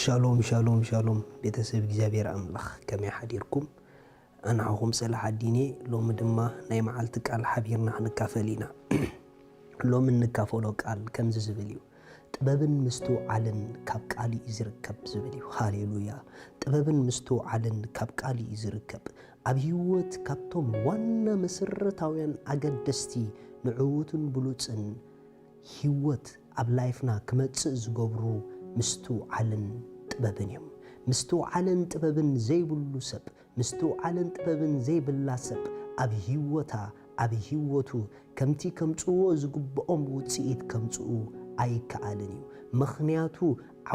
شالوم شالوم شالوم بيتسب እግዚአብሔር አምላኽ ከመይ ሓዲርኩም ኣንዓኹም صلاح الديني ሎሚ ድማ ናይ መዓልቲ ቃል ሓቢርና ክንካፈል ኢና ሎሚ እንካፈሎ ቃል ከምዚ ዝብል እዩ ጥበብን ምስትውዓልን ካብ ቃል ይዝርከብ ዝብል እዩ ሃሌሉያ ጥበብን ምስትውዓልን ካብ ቃል ይዝርከብ ኣብ ህይወት ካብቶም ዋና መሰረታውያን ኣገደስቲ ንዕውትን ብሉጽን ህይወት ኣብ ላይፍና ክመጽእ ዝገብሩ مستوعلن طببنيم مستوعلن طببن زي بلوسب مستوعلن طببن زي بلاسب اب هيوتو كمتي كمصو زغبኦም ውጽኢት ከምጽኡ አይከአልንዩ ምኽንያቱ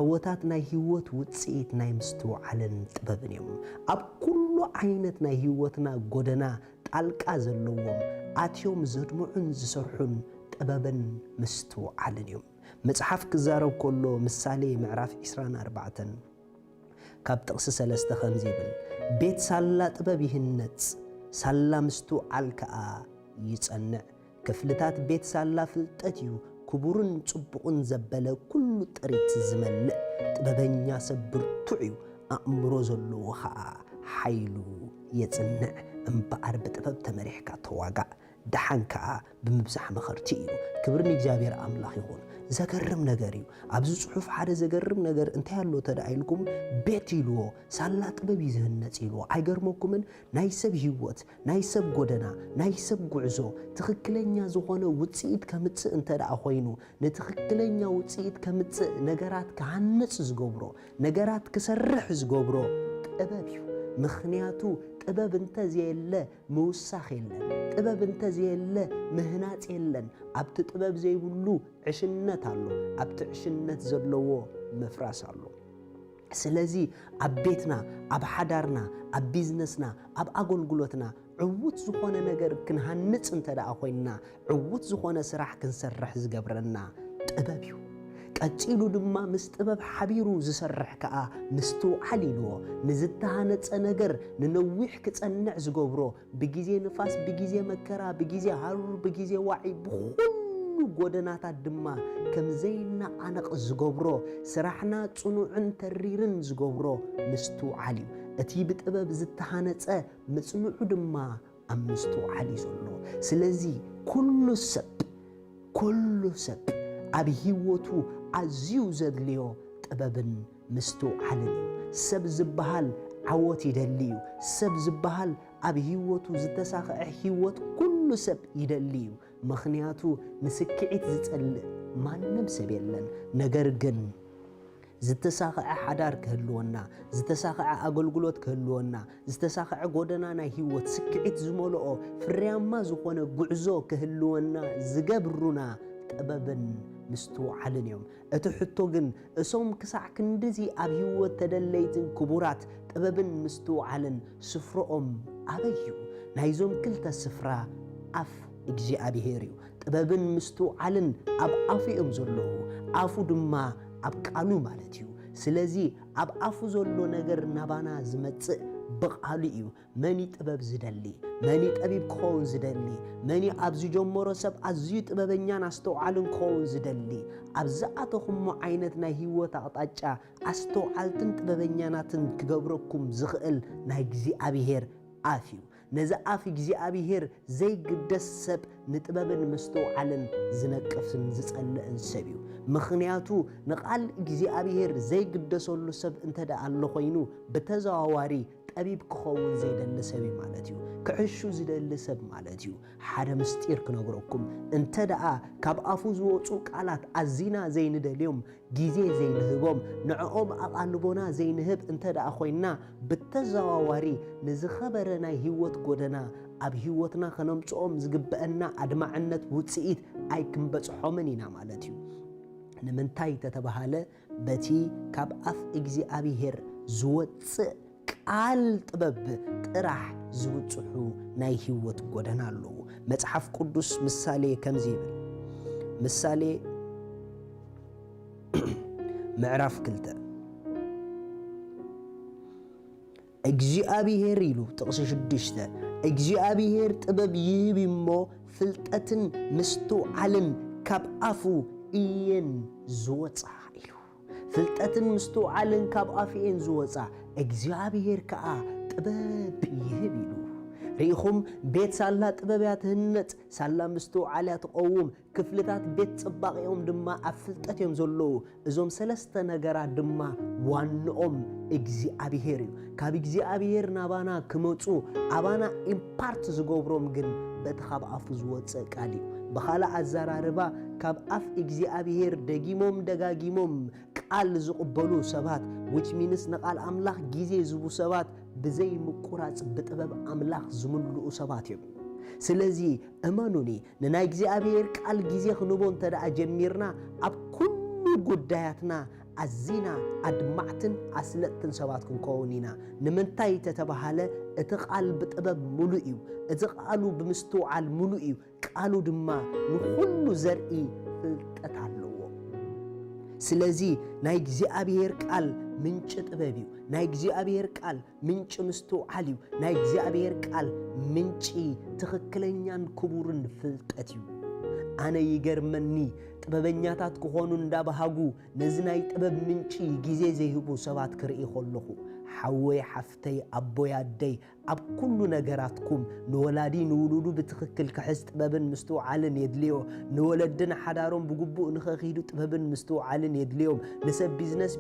ዓወታት ናይ ህይወት ውጽኢት ናይ مستوعلن طببنيም ኣብ ኩሉ ዓይነት ናይ ህይወትና ጎደና ጣልቃ ዘለዎም ኣትዮም ዘድምዑን ዝሰርሑን طببن مستوعلنيም مصحف كزارو كله مثالي معرف 24 كاب تقص 3 خمزيبل بيت سالا طبب يهنص سالا مستوعل كا يصنع كفلتات بيت سالا فلطتيو كبورن صبقون زبله كل طريت زملء طببنيا سبرتعيو أمرو زلو حيلو يصنع امبار بطبب تمريحكا تواغا دحنكا بمبزح مخرتيو كبرني እግዚአብሔር አምላኽ ይሁን زغرم نغريو ابز صحف حدا زغرم نغر انت يالو تدايلكم بيت يلو سالا طبب يزهنص يلو ايغرمكمن ناي سب هيوت ناي سب غودنا ناي سب غعزو تخكلنيا زخونه وصيت كمص انت دا خوينو نتخكلنيا وصيت كمص نغرات كانص زغبرو نغرات كسرح زغبرو طببيو مخنياتو طبب انت زيله موسخ يلن طبب انت زيله مهناص يلن ابت طبب زيبلو عشنت አሎ ابت عشنت زلوو مفراس አሎ ስለዚህ አቤትና አብ ሓዳርና አብ ቢዝነስና አብ አገልግሎትና ዕውት ዝኾነ ነገር ክንሃንጽ እንተዳ ኮይና ዕውት ዝኾነ ስራሕ ክንሰርሕ ዝገብረና ጥበብዩ ቀጭሉ ድማ ምስተበብ ሓቢሩ ዝሰርሕ ከኣ ምስተውዓል ኢልዎ ንዝተሃነጸ ነገር ንነዊሕ ክጸንዕ ዝገብሮ ብጊዜ ንፋስ ብጊዜ መከራ ብጊዜ ሃሩር ብጊዜ ዋዒ ብኹሉ ጎደናታት ድማ ከምዘይና ኣነቕ ዝገብሮ ስራሕና ጽኑዕን ተሪርን ዝገብሮ ምስተውዓል እዩ እቲ ብጥበብ ዝተሃነጸ መጽኑዑ ድማ ኣብ ምስተውዓል ዘሎ ስለዚ ኩሉ ሰብ ኣብ ህይወቱ ኣዝዩ ዘድልዮ ጥበብን ምስትውዓልን እዩ ሰብ ዝበሃል ዓወት ይደልዩ ሰብ ዝበሃል ኣብ ህይወቱ ዝተሳኽዐ ህይወት ኩሉ ሰብ ይደልዩ ምኽንያቱ ንስክዒት ዝጸልእ ማንም ሰብ የለን ነገር ግን ዝተሳኽዐ ሓዳር ክህልወና ዝተሳኽዐ ኣገልግሎት ክህልወና ዝተሳኽዐ ጎደና ናይ ህይወት ስክዒት ዝመልኦ ፍርያማ ዝኾነ ጉዕዞ ክህልወና ዝገብሩና ጥበብን مستوعلن يوم اتحطو جن اسوم كسع كندزي اب هيوت تدليتن كبورات طببن مستوعلن سفرኦም ابيو نايزوم كلتا سفرا اف እግዚአብሔርዩ طببن مستوعلن اب افيم زلو افو دما اب قالو مالتيو ስለዚህ اب افو زلو ነገር ናባና ዝመጽእ بقاليو مني طبب زدلي مني طبيب كون زدلي مني ابز جمهور سب ازي طببنيان استوعلن كون زدلي ابزاتكم عينتنا هيوت اقطاچا استوعلتن طببنياناتن كغبركم زخل ناي እግዚአብሔር አፊው ነዛ አፊ እግዚአብሔር ዘይ ግደሰብ ንጥበብን ምስተውዓልን ዝነቀፍን ዝጸልእን ሰብዩ ምኽንያቱ ንቃል እግዚአብሔር ዘይ ግደሰሉ ሰብ እንተዳ አለ ኮይኑ በተዛዋዋሪ ጠቢብ ክኸውን ዘይደለ ሰብ ማለት እዩ ክዕሹ ዝደለ ሰብ ማለት እዩ ሓደ ምስጢር ክነግረኩም እንተዳ ካብ አፉ ዝወጹ ቃላት አዚና ዘይንደልዮም ጊዜ ዘይንህቦም ንዕኦም አቃልቦና ዘይንህብ እንተዳ ኮይና በተዛዋዋሪ ንዝኸበረ ናይ ህይወት ጎደና ኣብ ህይወትና ከነምጽኦም ዝግበአና አድማዕነት ውጽኢት ኣይክንበጽሖምን ኢና ማለት እዩ ንምንታይ ተተባሃለ በቲ ካብ አፍ እግዚአብሔር ዝወጽእ ቃል ጥበብ ጥራሕ ዝውጽሑ ናይ ህይወት ጎደና ኣለዎ መጽሐፍ ቅዱስ ምሳሌ ከምዚ ይብል ምሳሌ ምዕራፍ 2 እግዚአብሔር ኢሉ ጥቅስ 6 እግዚአብሔር ጥበብ ይህብ እሞ ፍልጠትን ምስትውዓልን ካብ አፉ እየን ዝወጽ ኢሉ ፍልጠትን ምስተውዓልን ካብ ኣፍኤን ዝወፃ እግዚኣብሔር ከዓ ጥበብ ይህብ ኢሉ ريخم بيت سالا طببيات هنت سالا مستوعاليا تقوم كفلتات بيت صباق يوم دما افلطت يوم زلو ازوم سلسته نغرا دما وانኦም እግዚአብሔር ካብ እግዚአብሔር ናባና ክመጹ አባና ኢምፓርት ዝገብሮም ግን በተኻብ አፍ ዝወፀ ቃል በኻላ አዛራርባ ካብ አፍ እግዚአብሔር ደጊሞም ደጋጊሞም ቃል ዝቅበሉ ሰባት which means ነቃል አምላኽ ጊዜ ዝቡ ሰባት بزي مقراص بطبب املاح زملؤ ሰባት እዮም ስለዚ እመኑኒ ንናይ እግዚአብሔር ቃል ጊዜ ክንቦን ተዳ ጀሚርና ኣብ ኩሉ ጉዳያትና አዚና አድማዕትን አስለጥን ሰባት ክንኮውኒና ንምንታይ ተተባሃለ እቲ ቃል በጥበብ ሙሉእ እዩ እቲ ቃሉ ብምስተውዓል ሙሉእ እዩ ቃሉ ድማ ንኹሉ ዘርኢ ፍልጠት ኣለዎ ስለዚ ናይ እግዚአብሔር ቃል ምንጭ ጥበብ እዩ ናይ እግዚአብሔር ቃል ምንጭ ምስተውዓል እዩ ናይ እግዚአብሔር ቃል ምንጭ ትክክለኛን ክቡርን ፍልጠት እዩ አነ ይገርመኒ ጥበበኛታት ክኾኑ እንዳባሃጉ ነዝናይ ጥበብ ምንጭ ጊዜ ዘይህቡ ሰባት ክርኢ ኸለኹ حوي حفتي أبوي عدي أب كل نجاراتكم نولادي نولدو بتخكل كحست بابن مستو علن يدليو نولدنا حدارهم بجبو نخخيدو تبابن مستو علن يدليهم نسب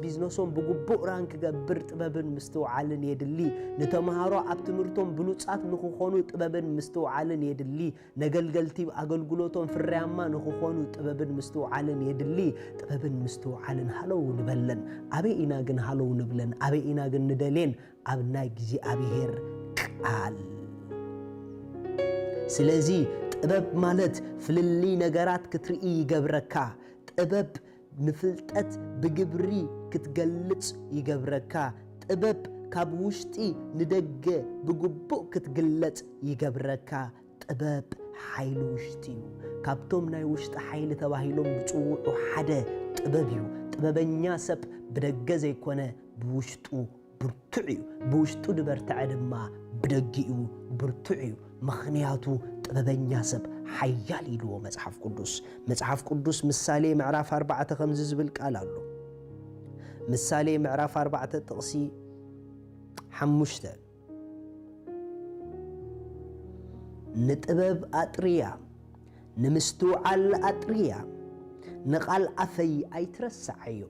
بيزنسهم بجبو رانك جبرت بابن مستو علن يدلي نتمهارو أبتمرتهم بلوتسات نخخونو تبابن مستو علن يدلي نجلجلتي أجلجلوتهم في الرعمة نخخونو تبابن مستو علن يدلي تبابن مستو علن هلو نبلن أبي إنا جن هلو نبلن أبي إنا جن ندلين أبنا እግዚአብሔር ቃል ስለዚህ ጥበብ ማለት ፍልሊ ነገራት ክትርኢ ይገብረካ ጥበብ ንፍልጠት ብግብሪ ክትገልጽ ይገብረካ ጥበብ ካብ ውሽጢ ንደገ ብግቡእ ክትግለጽ ይገብረካ ጥበብ ኃይል ውሽጢ ካብቶም ናይ ውሽጢ ኃይል ተባሂሎም ብጽውዑ ሓደ ጥበብ እዩ ጥበበኛ ሰብ ብደገ ዘይኮነ ብውሽጡ برتعي بوشتو دبرتع دما بدقيو برتعي مخنياتو طببنيا سب حيال يلو مصحف قدوس مثالي معراف 4 5 زبل قال الله مثالي معراف 4 تقسي حمشته نطبب اطريا نمستو على اطريا نقال افي ايترسعيو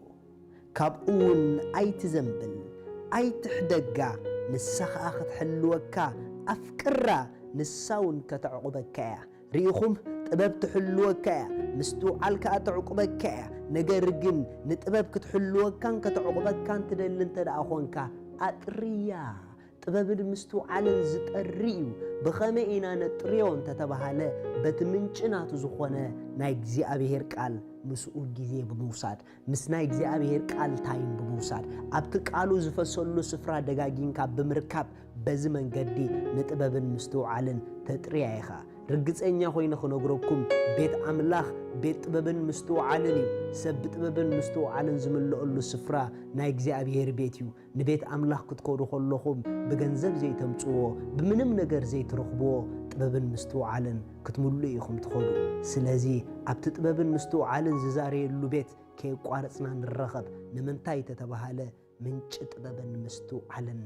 كابون ايتزنبل أي تحدقا نسخ أخذ حلوكا أفكرا نساون كتعقبكا ريخم تباب تحلوكا مستوعالك أتعقبكا نقرقن نتباب كتحلوكا كتعقبكا تدلن تدعخونكا أتريا تباب المستوعالن زتقريو بخمئنا نتريون تتبهاله بتمنشنا تزخونا ناي እግዚአብሔር ቃል مسؤول ጊዜ በመውሳድ ምስናይ እግዚአብሔር ቃል ታይም በመውሳድ አብት ቃሉ ዝፈሰሉ ስፍራ ደጋጊንካ በመርካብ በዚ መንገዲ ንጥበብን ምስተውዓልን ተጥሪያይኻ ርግጸኛ ሆይነ ክነግረኩም ቤት አምላኽ ቤት ጥበብን ምስተውዓልን ሰብ ጥበብን ምስተውዓልን ዝምልአሉ ስፍራ ናይ እግዚአብሔር ቤት እዩ ንቤት አምላኽ ክትኮዱ ኸለኹም በገንዘብ ዘይተምጽዎ በምንም ነገር ዘይትረኽብዎ ጥበብን ምስተውዓልን ክትምሉ ኢኹም ትኸዱ ስለዚ ኣብቲ ጥበብን ምስተውዓልን ዝዛረየሉ ቤት ከይቋረጽና ንረኸብ ንምንታይ ተተባሃለ ምንጭ ጥበብን ምስተውዓልን